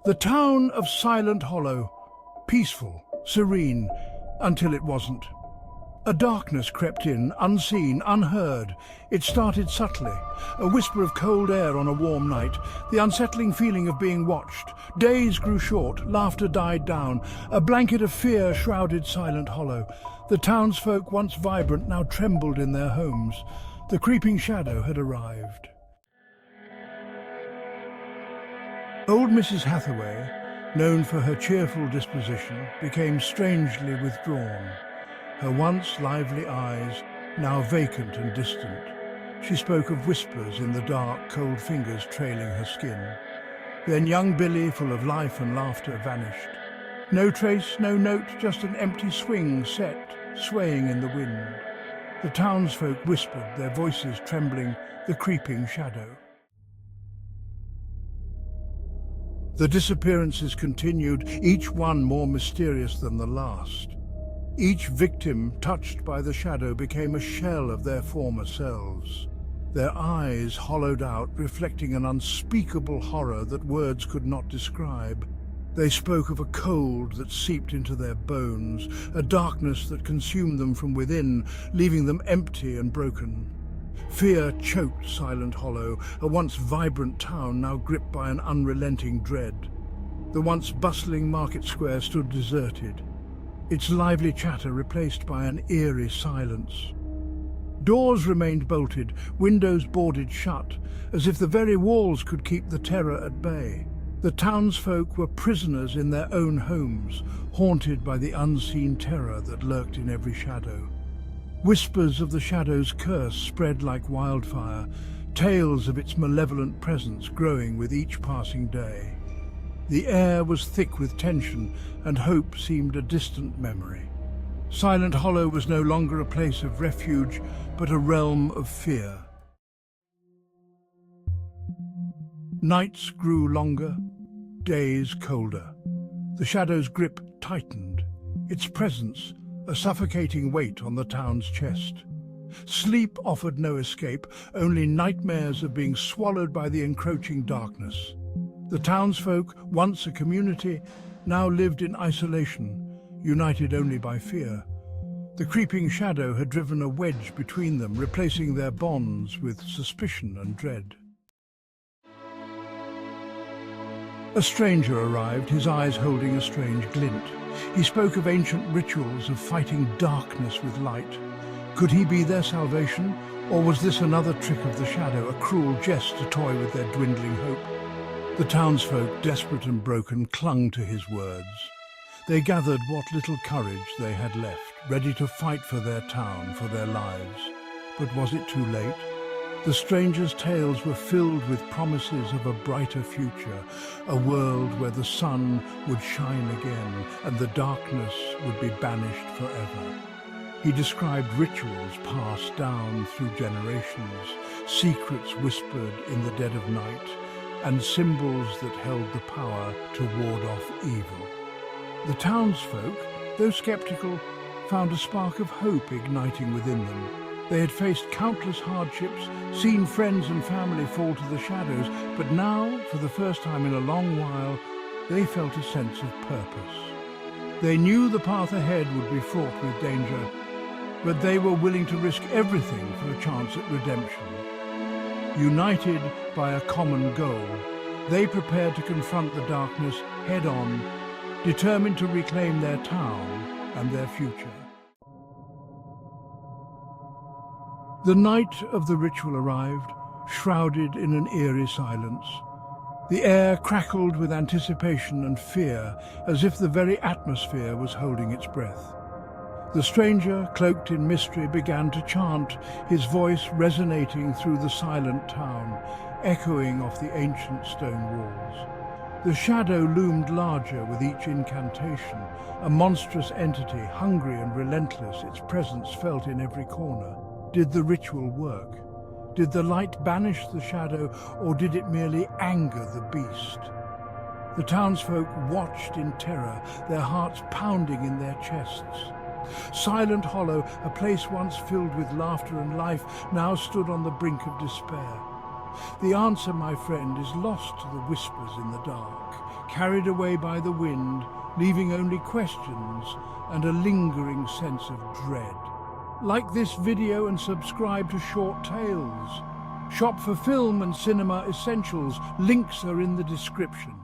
The town of Silent Hollow, peaceful, serene, until it wasn't. A darkness crept in, unseen, unheard. It started subtly, a whisper of cold air on a warm night, the unsettling feeling of being watched. Days grew short, laughter died down. A blanket of fear shrouded Silent Hollow. The townsfolk, once vibrant, now trembled in their homes. The creeping shadow had arrived. Old Mrs. Hathaway, known for her cheerful disposition, became strangely withdrawn. Her once lively eyes, now vacant and distant. She spoke of whispers in the dark, cold fingers trailing her skin. Then young Billy, full of life and laughter, vanished. No trace, no note, just an empty swing set, swaying in the wind. The townsfolk whispered, their voices trembling, the creeping shadow. The disappearances continued, each one more mysterious than the last. Each victim, touched by the shadow, became a shell of their former selves. Their eyes hollowed out, reflecting an unspeakable horror that words could not describe. They spoke of a cold that seeped into their bones, a darkness that consumed them from within, leaving them empty and broken. Fear choked Silent Hollow, a once vibrant town now gripped by an unrelenting dread. The once bustling market square stood deserted, its lively chatter replaced by an eerie silence. Doors remained bolted, windows boarded shut, as if the very walls could keep the terror at bay. The townsfolk were prisoners in their own homes, haunted by the unseen terror that lurked in every shadow. Whispers of the shadow's curse spread like wildfire, tales of its malevolent presence growing with each passing day. The air was thick with tension, and hope seemed a distant memory. Silent Hollow was no longer a place of refuge, but a realm of fear. Nights grew longer, days colder. The shadow's grip tightened, its presence a suffocating weight on the town's chest. Sleep offered no escape, only nightmares of being swallowed by the encroaching darkness. The townsfolk, once a community, now lived in isolation, united only by fear. The creeping shadow had driven a wedge between them, replacing their bonds with suspicion and dread. A stranger arrived, his eyes holding a strange glint. He spoke of ancient rituals of fighting darkness with light. Could he be their salvation, or was this another trick of the shadow, a cruel jest to toy with their dwindling hope? The townsfolk, desperate and broken, clung to his words. They gathered what little courage they had left, ready to fight for their town, for their lives. But was it too late? The stranger's tales were filled with promises of a brighter future, a world where the sun would shine again and the darkness would be banished forever. He described rituals passed down through generations, secrets whispered in the dead of night, and symbols that held the power to ward off evil. The townsfolk, though skeptical, found a spark of hope igniting within them. They had faced countless hardships, seen friends and family fall to the shadows, but now, for the first time in a long while, they felt a sense of purpose. They knew the path ahead would be fraught with danger, but they were willing to risk everything for a chance at redemption. United by a common goal, they prepared to confront the darkness head-on, determined to reclaim their town and their future. The night of the ritual arrived, shrouded in an eerie silence. The air crackled with anticipation and fear, as if the very atmosphere was holding its breath. The stranger, cloaked in mystery, began to chant, his voice resonating through the silent town, echoing off the ancient stone walls. The shadow loomed larger with each incantation, a monstrous entity, hungry and relentless, its presence felt in every corner. Did the ritual work? Did the light banish the shadow, or did it merely anger the beast? The townsfolk watched in terror, their hearts pounding in their chests. Silent Hollow, a place once filled with laughter and life, now stood on the brink of despair. The answer, my friend, is lost to the whispers in the dark. carried away by the wind, leaving only questions and a lingering sense of dread. Like this video and subscribe to Short Tales. Shop for film and cinema essentials. Links are in the description.